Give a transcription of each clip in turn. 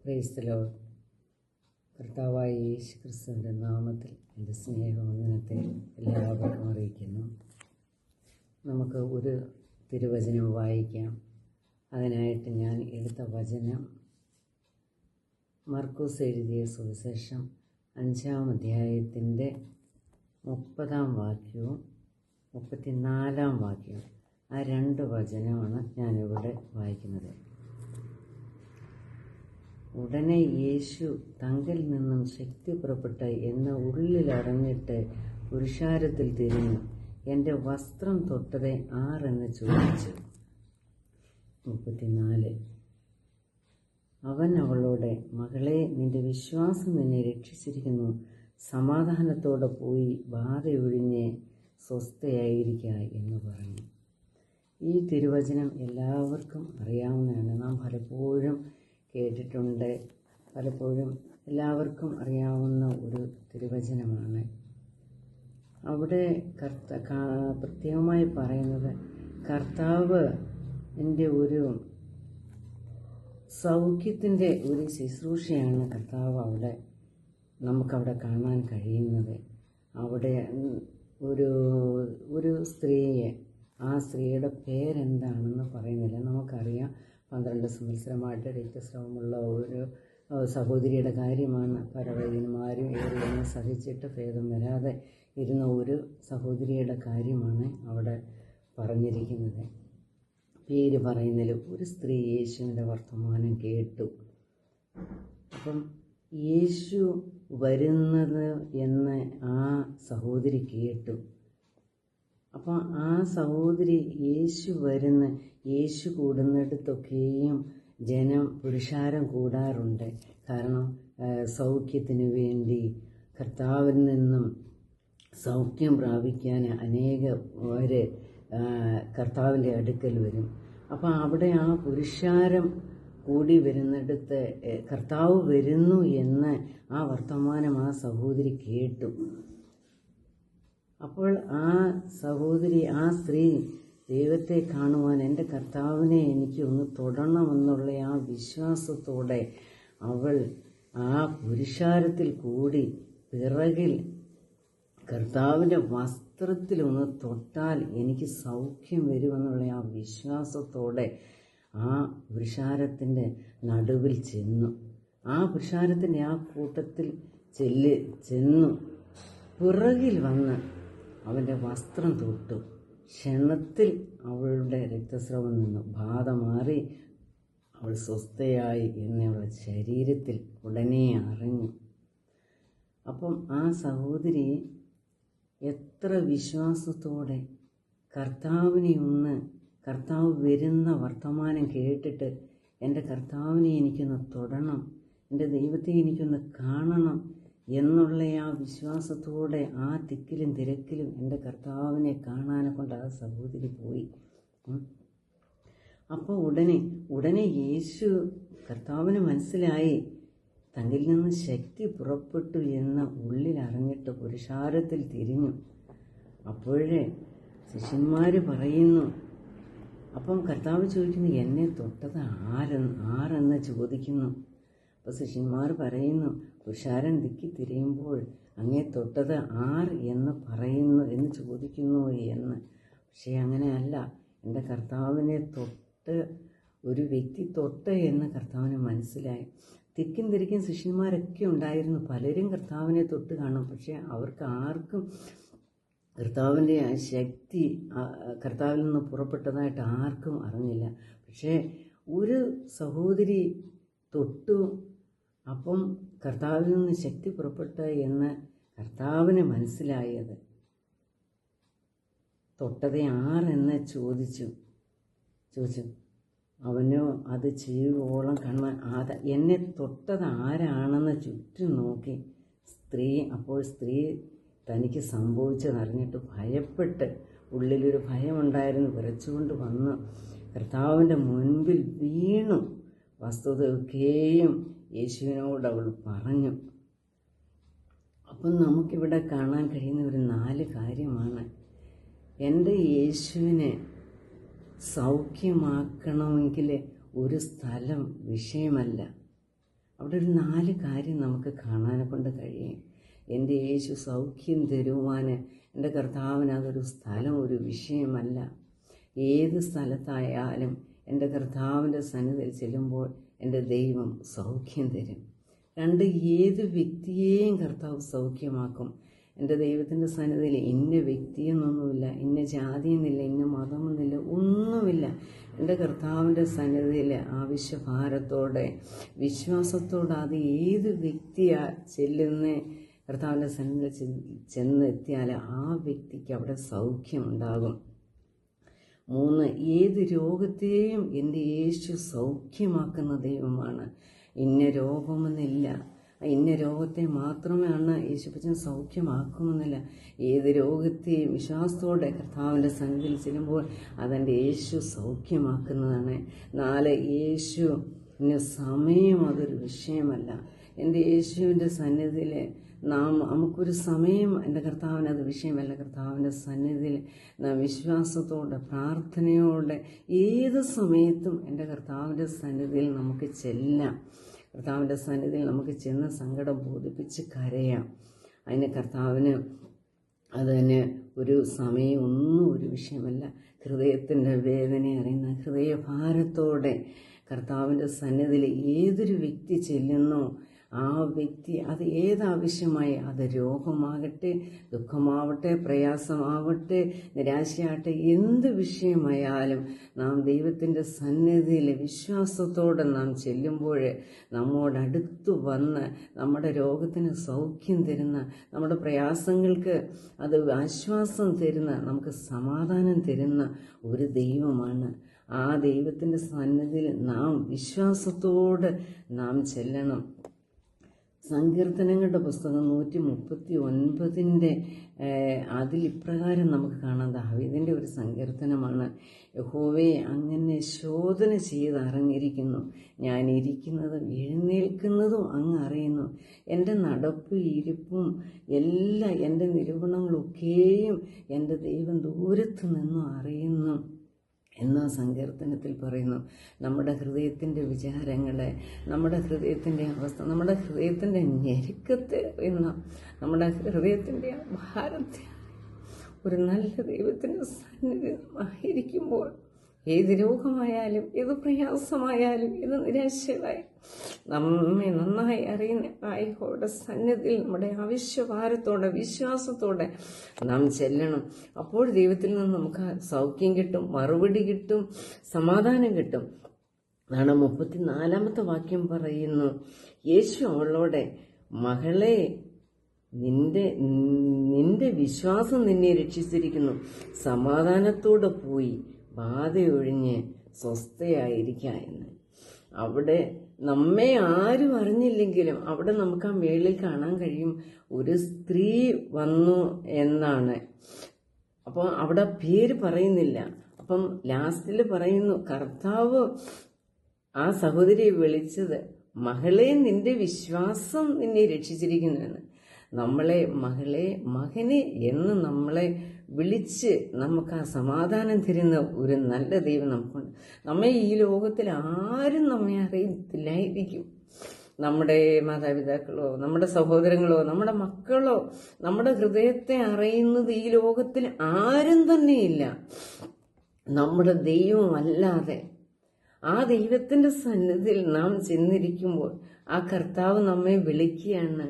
Praise the Lord. കർത്താവായ യേശു ക്രിസ്തുവിൻ്റെ നാമത്തിൽ എൻ്റെ സ്നേഹവന്ദനത്തെ എല്ലാവർക്കും അറിയിക്കുന്നു. നമുക്ക് ഒരു തിരുവചനം വായിക്കാം. അതിനായിട്ട് ഞാൻ എടുത്ത വചനം മർക്കോസ് എഴുതിയ സുവിശേഷം 5-ാം അധ്യായത്തിൻ്റെ 30-ാം വാക്യവും 34-ാം വാക്യവും. ആ രണ്ട് വചനമാണ് ഞാനിവിടെ വായിക്കുന്നത്. ഉടനെ യേശു തങ്കിൽ നിന്നും ശക്തി പുറപ്പെട്ട എന്ന് ഉള്ളിലറിഞ്ഞിട്ട് പുരുഷാരത്തിൽ തിരിഞ്ഞു, എൻ്റെ വസ്ത്രം തൊട്ടത് ആരെന്ന് ചോദിച്ചു. 34. അവൻ അവളോട്, മകളെ, നിന്റെ വിശ്വാസം നിന്നെ രക്ഷിച്ചിരിക്കുന്നു. സമാധാനത്തോടെ പോയി ബാധയൊഴിഞ്ഞ് സ്വസ്ഥയായിരിക്കുക എന്ന് പറഞ്ഞു. ഈ തിരുവചനം എല്ലാവർക്കും അറിയാവുന്നതാണ്. നാം പലപ്പോഴും കേട്ടിട്ടുണ്ട്, പലപ്പോഴും എല്ലാവർക്കും അറിയാവുന്ന ഒരു തിരുവചനമാണ്. അവിടെ പ്രത്യേകമായി പറയുന്നത് കർത്താവ് എൻ്റെ ഒരു സൗഖ്യത്തിൻ്റെ ഒരു ശുശ്രൂഷയാണ് കർത്താവ് അവിടെ നമുക്കവിടെ കാണാൻ കഴിയുന്നത്. അവിടെ ഒരു സ്ത്രീയെ, ആ സ്ത്രീയുടെ പേരെന്താണെന്ന് പറയുന്നില്ല. നമുക്കറിയാം, 12 സംവത്സരമായിട്ട് രക്തസ്രാവമുള്ള ഒരു സഹോദരിയുടെ കാര്യമാണ്. പല വൈദ്യന്മാരും ഏറിയൊന്നും സഹിച്ചിട്ട് ഭേദം വരാതെ ഇരുന്ന ഒരു സഹോദരിയുടെ കാര്യമാണ് അവിടെ പറഞ്ഞിരിക്കുന്നത്. പേര് പറയുന്നതിൽ ഒരു സ്ത്രീ യേശുവിൻ്റെ വർത്തമാനം കേട്ടു. അപ്പം യേശു വരുന്നത് എന്ന് ആ സഹോദരി കേട്ടു. അപ്പം ആ സഹോദരി യേശു കൂടുന്നിടത്തൊക്കെയും പുരുഷാരം കൂടാറുണ്ട്. കാരണം സൗഖ്യത്തിന് വേണ്ടി കർത്താവിൽ നിന്നും സൗഖ്യം പ്രാപിക്കാൻ അനേകർ കർത്താവിൻ്റെ അടുക്കൽ വരും. അപ്പം അവിടെ ആ പുരുഷാരം കൂടി വരുന്നിടത്ത് കർത്താവ് വരുന്നു എന്ന് ആ വർത്തമാനം ആ സഹോദരി കേട്ടു. അപ്പോൾ ആ സഹോദരി, ആ സ്ത്രീ ദൈവത്തെ കാണുവാൻ, എൻ്റെ കർത്താവിനെ എനിക്ക് ഒന്ന് തൊടണമെന്നുള്ള ആ വിശ്വാസത്തോടെ അവൾ ആ പുരുഷാരത്തിൽ കൂടി പിറകിൽ കർത്താവിൻ്റെ വസ്ത്രത്തിൽ ഒന്ന് തൊട്ടാൽ എനിക്ക് സൗഖ്യം വരുമെന്നുള്ള ആ വിശ്വാസത്തോടെ ആ പുരുഷാരത്തിൻ്റെ നടുവിൽ ചെന്നു. ആ പുരുഷാരത്തിൻ്റെ ആ കൂട്ടത്തിൽ ചെന്നു പിറകിൽ വന്ന് അവൻ്റെ വസ്ത്രം തൊട്ടു. ക്ഷണത്തിൽ അവളുടെ രക്തസ്രാവം നിന്നു, ബാധ മാറി, അവൾ സ്വസ്ഥയായി എന്ന് അവളുടെ ശരീരത്തിൽ ഉടനെ അറിഞ്ഞു. അപ്പം ആ സഹോദരി എത്ര വിശ്വാസത്തോടെ കർത്താവ് വരുന്ന വർത്തമാനം കേട്ടിട്ട്, എൻ്റെ കർത്താവിനെ എനിക്കൊന്ന് തൊടണം, എൻ്റെ ദൈവത്തെ എനിക്കൊന്ന് കാണണം എന്നുള്ള ആ വിശ്വാസത്തോടെ ആ തിക്കിലും തിരക്കിലും എൻ്റെ കർത്താവിനെ കാണാനെ കൊണ്ട് ആ സഹോദരി പോയി. അപ്പോൾ ഉടനെ യേശു കർത്താവിന് മനസ്സിലായി തന്നിൽ നിന്ന് ശക്തി പുറപ്പെട്ടു എന്ന് ഉള്ളിൽ അറിഞ്ഞിട്ട് പുരുഷാരത്തിൽ തിരിഞ്ഞു. അപ്പോഴേ ശിഷ്യന്മാർ പറയുന്നു, അപ്പം കർത്താവ് ചോദിക്കുന്നു, എന്നെ തൊട്ടത് ആരെന്ന് ചോദിക്കുന്നു. അപ്പോൾ ശിഷ്യന്മാർ പറയുന്നു, പുരുഷാരൻ ദിക്കി തിരിയുമ്പോൾ അങ്ങേ തൊട്ടത് ആർ എന്ന് ചോദിക്കുന്നു എന്ന്. പക്ഷേ അങ്ങനെയല്ല, എൻ്റെ കർത്താവിനെ തൊട്ട് ഒരു വ്യക്തി തൊട്ട് എന്ന് കർത്താവിന് മനസ്സിലായി. തിക്കും തിരിക്കും ശിഷ്യന്മാരൊക്കെ ഉണ്ടായിരുന്നു. പലരും കർത്താവിനെ തൊട്ട് കാണും. പക്ഷേ അവർക്ക് ആർക്കും കർത്താവിൻ്റെ ആ ശക്തി കർത്താവിൽ നിന്ന് പുറപ്പെട്ടതായിട്ട് ആർക്കും അറിഞ്ഞില്ല. പക്ഷേ ഒരു സഹോദരി തൊട്ടു. അപ്പം കർത്താവിൽ നിന്ന് ശക്തി പുറപ്പെട്ട എന്ന് കർത്താവിന് മനസ്സിലായത്. തൊട്ടത് ആരെന്ന് ചോദിച്ചു. അവനോ അത് ചെയ്യുവോളം കാണുവാൻ എന്നെ തൊട്ടത് ആരാണെന്ന് ചുറ്റും നോക്കി. അപ്പോൾ സ്ത്രീ തനിക്ക് സംഭവിച്ചതറിഞ്ഞിട്ട് ഭയപ്പെട്ട്, ഉള്ളിലൊരു ഭയമുണ്ടായിരുന്നു, വിറച്ചുകൊണ്ട് വന്ന് കർത്താവിൻ്റെ മുൻപിൽ വീണു. വസ്തുതയൊക്കെയും യേശുവിനോട് അവൾ പറഞ്ഞു. അപ്പം നമുക്കിവിടെ കാണാൻ കഴിയുന്ന ഒരു 4 കാര്യമാണ്. എൻ്റെ യേശുവിനെ സൗഖ്യമാക്കണമെങ്കിൽ ഒരു സ്ഥലം വിഷയമല്ല. അവിടെ ഒരു 4 കാര്യം നമുക്ക് കാണാനെ കൊണ്ട് കഴിയും. എൻ്റെ യേശു സൗഖ്യം തരുവാൻ എൻ്റെ കർത്താവിന് അതൊരു സ്ഥലം, ഒരു വിഷയമല്ല. ഏത് സ്ഥലത്തായാലും എൻ്റെ കർത്താവിൻ്റെ സന്നിധിയിൽ ചെല്ലുമ്പോൾ എൻ്റെ ദൈവം സൗഖ്യം തരും. 2, ഏത് വ്യക്തിയെയും കർത്താവ് സൗഖ്യമാക്കും. എൻ്റെ ദൈവത്തിൻ്റെ സന്നിധിയിൽ ഇന്ന വ്യക്തിയെന്നൊന്നുമില്ല, ഇന്ന ജാതിയെന്നില്ല, ഇന്ന മതമെന്നില്ല, ഒന്നുമില്ല. എൻ്റെ കർത്താവിൻ്റെ സന്നിധിയിൽ ആവശ്യഭാരത്തോടെ, വിശ്വാസത്തോടെ, അത് ഏത് വ്യക്തിയാ ചെല്ലുന്ന കർത്താവിൻ്റെ സന്നിധിയിൽ ചെന്നെത്തിയാൽ ആ വ്യക്തിക്ക് അവിടെ സൗഖ്യമുണ്ടാകും. 3, ഏത് രോഗത്തെയും എൻ്റെ യേശു സൗഖ്യമാക്കുന്ന ദൈവമാണ്. ഇന്ന രോഗമെന്നില്ല, ഇന്ന രോഗത്തെ മാത്രമാണ് യേശുപ്പച്ചൻ സൗഖ്യമാക്കുമെന്നില്ല. ഏത് രോഗത്തെയും വിശ്വാസത്തോടെ കർത്താവിൻ്റെ സന്നിധിയിൽ ചെല്ലുമ്പോൾ അതെൻ്റെ യേശു സൗഖ്യമാക്കുന്നതാണ്. 4, യേശുവിന് സമയം അതൊരു വിഷയമല്ല. എൻ്റെ യേശുവിൻ്റെ സന്നിധിയിൽ നമുക്കൊരു സമയം എൻ്റെ കർത്താവിന് അത് വിഷയമല്ല. കർത്താവിൻ്റെ സന്നിധിയിൽ നാം വിശ്വാസത്തോടെ, പ്രാർത്ഥനയോടെ ഏത് സമയത്തും എൻ്റെ കർത്താവിൻ്റെ സന്നിധിയിൽ നമുക്ക് ചെല്ലാം. കർത്താവിൻ്റെ സന്നിധിയിൽ നമുക്ക് ചെന്ന് സങ്കടം ബോധിപ്പിച്ച് കരയാം. അതിന് കർത്താവിന് അതിന് ഒരു സമയം ഒന്നും ഒരു വിഷയമല്ല. ഹൃദയത്തിൻ്റെ വേദന അറിയുന്ന ഹൃദയഭാരത്തോടെ കർത്താവിൻ്റെ സന്നിധിയിൽ ഏതൊരു വ്യക്തി ചെല്ലുന്നോ ആ വ്യക്തി അത് ഏതാവശ്യമായി, അത് രോഗമാകട്ടെ, ദുഃഖമാവട്ടെ, പ്രയാസമാവട്ടെ, നിരാശയാകട്ടെ, എന്ത് വിഷയമായാലും നാം ദൈവത്തിൻ്റെ സന്നിധിയിൽ വിശ്വാസത്തോടെ നാം ചെല്ലുമ്പോൾ നമ്മോടടുത്ത് വന്ന് നമ്മുടെ രോഗത്തിന് സൗഖ്യം തരുന്ന, നമ്മുടെ പ്രയാസങ്ങൾക്ക് അത് ആശ്വാസം തരുന്ന, നമുക്ക് സമാധാനം തരുന്ന ഒരു ദൈവമാണ്. ആ ദൈവത്തിൻ്റെ സന്നിധിയിൽ നാം വിശ്വാസത്തോടെ നാം ചെല്ലണം. സങ്കീർത്തനങ്ങളുടെ പുസ്തകം 139 അതിൽ ഇപ്രകാരം നമുക്ക് കാണാം. ദാവീദിൻ്റെ ഒരു സങ്കീർത്തനമാണ്. യഹോവേ, അങ്ങനെ ശോധന ചെയ്ത് അറിഞ്ഞിരിക്കുന്നു, ഞാൻ ഇരിക്കുന്നതും എഴുന്നേൽക്കുന്നതും അങ്ങ് അറിയുന്നു. എൻ്റെ നടപ്പും ഇരിപ്പും എല്ലാം, എൻ്റെ നിരൂപണങ്ങളൊക്കെയും എൻ്റെ ദൈവം ദൂരത്ത് നിന്നും അറിയുന്നു എന്ന സങ്കീർത്തനത്തിൽ പറയുന്നു. നമ്മുടെ ഹൃദയത്തിൻ്റെ വിചാരങ്ങളെ, നമ്മുടെ ഹൃദയത്തിൻ്റെ അവസ്ഥ, നമ്മുടെ ഹൃദയത്തിൻ്റെ ഞെരുക്കത്തെ അറിയുന്ന, നമ്മുടെ ഹൃദയത്തിൻ്റെ ഭാരത്തെ ഒരു നല്ല ദൈവത്തിൻ്റെ സന്നിധിയിലായിരിക്കുമ്പോൾ ഏത് രോഗമായാലും, ഏത് പ്രയാസമായാലും, ഏത് നിരാശയായാലും നമ്മെ നന്നായി അറിയുന്ന ആയിക്കോടെ സന്നിധിയിൽ നമ്മുടെ ആവശ്യഭാരത്തോടെ, വിശ്വാസത്തോടെ നാം ചെല്ലണം. അപ്പോൾ ദൈവത്തിൽ നിന്ന് നമുക്ക് സൗഖ്യം കിട്ടും, മറുപടി കിട്ടും, സമാധാനം കിട്ടും. അതാണ് 34-ാമത്തെ വാക്യം പറയുന്നു. യേശു അവളോടെ, മകളെ, നിന്റെ വിശ്വാസം നിന്നെ രക്ഷിച്ചിരിക്കുന്നു, സമാധാനത്തോടെ പോയി ബാധയൊഴിഞ്ഞ് സ്വസ്ഥയായിരിക്കുക എന്ന്. അവിടെ നമ്മെ ആരും അറിഞ്ഞില്ലെങ്കിലും അവിടെ നമുക്ക് ആ മേളിൽ കാണാൻ കഴിയും, ഒരു സ്ത്രീ വന്നു എന്നാണ്. അപ്പോൾ അവിടെ പേര് പറയുന്നില്ല. അപ്പം ലാസ്റ്റിൽ പറയുന്നു, കർത്താവ് ആ സഹോദരിയെ വിളിച്ചത്, മകളെ, നിന്റെ വിശ്വാസം നിന്നെ രക്ഷിച്ചിരിക്കുന്നു എന്ന്. നമ്മളെ മകളെ, മകനെ എന്ന് നമ്മളെ വിളിച്ച് നമുക്ക് ആ സമാധാനം തരുന്ന ഒരു നല്ല ദൈവം നമുക്കുണ്ട്. നമ്മെ ഈ ലോകത്തിൽ ആരും നമ്മെ അറിയത്തില്ലായിരിക്കും. നമ്മുടെ മാതാപിതാക്കളോ, നമ്മുടെ സഹോദരങ്ങളോ, നമ്മുടെ മക്കളോ, നമ്മുടെ ഹൃദയത്തെ അറിയുന്നത് ഈ ലോകത്തിൽ ആരും തന്നെയില്ല, നമ്മുടെ ദൈവമല്ലാതെ. ആ ദൈവത്തിൻ്റെ സന്നിധിയിൽ നാം ചെന്നിരിക്കുമ്പോൾ ആ കർത്താവ് നമ്മെ വിളിക്കുകയാണ്,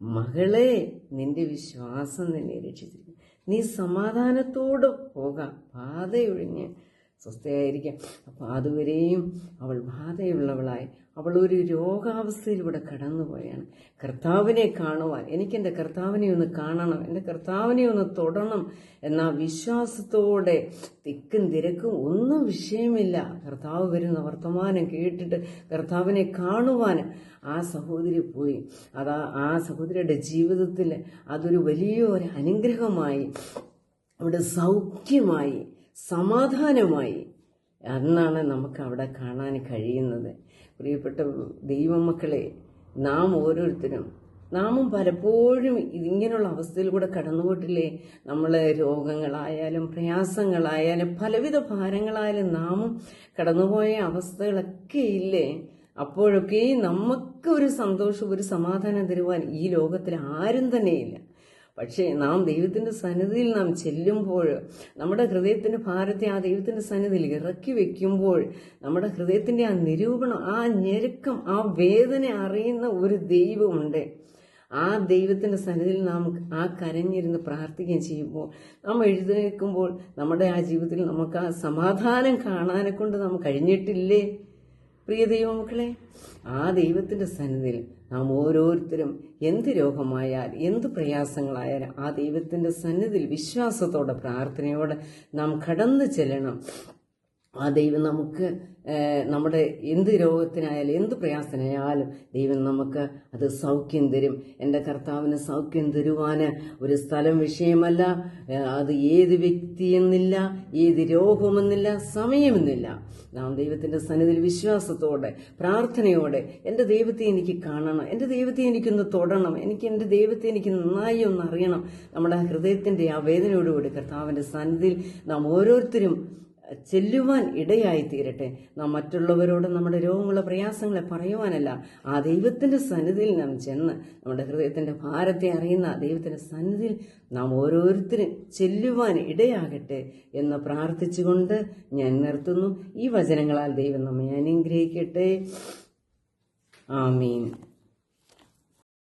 മകളെ, നിന്റെ വിശ്വാസം നിന്നെ രക്ഷിച്ചിരിക്കുന്നു, നീ സമാധാനത്തോടെ പോകാം, ബാധയൊഴിഞ്ഞ് സ്വസ്ഥയായിരിക്കാം. അപ്പോൾ അതുവരെയും അവൾ ബാധയുള്ളവളായി, അവൾ ഒരു രോഗാവസ്ഥയിലൂടെ കടന്നുപോയാണ്. കർത്താവിനെ കാണുവാൻ, എനിക്കെൻ്റെ കർത്താവിനെ ഒന്ന് കാണണം, എൻ്റെ കർത്താവിനെ ഒന്ന് തൊടണം എന്ന വിശ്വാസത്തോടെ തിക്കും തിരക്കും ഒന്നും വിഷയമില്ല. കർത്താവ് വരുന്ന വർത്തമാനം കേട്ടിട്ട് കർത്താവിനെ കാണുവാൻ ആ സഹോദരി പോയി. ആ സഹോദരിയുടെ ജീവിതത്തിൽ അതൊരു വലിയൊരു അനുഗ്രഹമായി, അവിടെ സൗഖ്യമായി, സമാധാനമായി എന്നാണ് നമുക്ക് അവിടെ കാണാൻ കഴിയുന്നത്. പ്രിയപ്പെട്ട ദൈവമക്കളെ, നാം ഓരോരുത്തരും, നാമും പലപ്പോഴും ഇങ്ങനെയുള്ള അവസ്ഥയിൽ കൂടെ കടന്നുപോയിട്ടില്ലേ? നമ്മൾ രോഗങ്ങളായാലും പ്രയാസങ്ങളായാലും പലവിധ ഭാരങ്ങളായാലും നാമും കടന്നുപോയ അവസ്ഥകളൊക്കെ ഇല്ലേ? അപ്പോഴൊക്കെ നമുക്ക് ഒരു സന്തോഷം, ഒരു സമാധാനം തരുവാൻ ഈ ലോകത്തിൽ ആരും തന്നെയില്ല. പക്ഷേ നാം ദൈവത്തിൻ്റെ സന്നിധിയിൽ നാം ചെല്ലുമ്പോൾ, നമ്മുടെ ഹൃദയത്തിൻ്റെ ഭാരത്തെ ആ ദൈവത്തിൻ്റെ സന്നിധിയിൽ ഇറക്കി വെക്കുമ്പോൾ, നമ്മുടെ ഹൃദയത്തിൻ്റെ ആ നിരൂപണം, ആ ഞെരുക്കം, ആ വേദന അറിയുന്ന ഒരു ദൈവമുണ്ട്. ആ ദൈവത്തിൻ്റെ സന്നിധിയിൽ നാം ആ കരഞ്ഞിരുന്ന് പ്രാർത്ഥിക്കുകയും ചെയ്യുമ്പോൾ, നാം എഴുന്നേൽക്കുമ്പോൾ നമ്മുടെ ആ ജീവിതത്തിൽ നമുക്ക് ആ സമാധാനം കാണാനെ കൊണ്ട് നാം കഴിഞ്ഞിട്ടില്ലേ പ്രിയ ദൈവമക്കളെ? ആ ദൈവത്തിൻ്റെ സന്നിധിയിൽ നാം ഓരോരുത്തരും എന്ത് രോഗമായാൽ, എന്ത് പ്രയാസങ്ങളായാലും ആ ദൈവത്തിൻ്റെ സന്നിധിയിൽ വിശ്വാസത്തോടെ, പ്രാർത്ഥനയോടെ നാം കടന്നു ചെല്ലണം. ആ ദൈവം നമുക്ക് നമ്മുടെ എന്ത് രോഗത്തിനായാലും എന്ത് പ്രയാസനായാലും ദൈവം നമുക്ക് അത് സൗഖ്യം തരും. എൻ്റെ കർത്താവിന് സൗഖ്യം തരുവാന് ഒരു സ്ഥലം വിഷയമല്ല, അത് ഏത് വ്യക്തിയെന്നില്ല, ഏത് രോഗമെന്നില്ല, സമയമെന്നില്ല. നാം ദൈവത്തിൻ്റെ സന്നിധിയിൽ വിശ്വാസത്തോടെ, പ്രാർത്ഥനയോടെ, എൻ്റെ ദൈവത്തെ എനിക്ക് കാണണം, എൻ്റെ ദൈവത്തെ എനിക്കൊന്ന് തൊടണം, എൻ്റെ ദൈവത്തെ എനിക്ക് നന്നായി ഒന്ന് അറിയണം, നമ്മുടെ ഹൃദയത്തിൻ്റെ ആ വേദനയോടുകൂടി കർത്താവിൻ്റെ സന്നിധിയിൽ നാം ഓരോരുത്തരും ചെല്ലുവാൻ ഇടയായി തീരട്ടെ. നാം മറ്റുള്ളവരോട് നമ്മുടെ രോഗങ്ങളെ, പ്രയാസങ്ങളെ പറയുവാനല്ല, ആ ദൈവത്തിൻ്റെ സന്നിധിയിൽ നാം ചെന്ന് നമ്മുടെ ഹൃദയത്തിൻ്റെ ഭാരത്തെ അറിയുന്ന ദൈവത്തിൻ്റെ സന്നിധിയിൽ നാം ഓരോരുത്തരും ചെല്ലുവാൻ ഇടയാകട്ടെ എന്ന് പ്രാർത്ഥിച്ചുകൊണ്ട് ഞാൻ നിർത്തുന്നു. ഈ വചനങ്ങളാൽ ദൈവം നമ്മെ അനുഗ്രഹിക്കട്ടെ. ആമീൻ.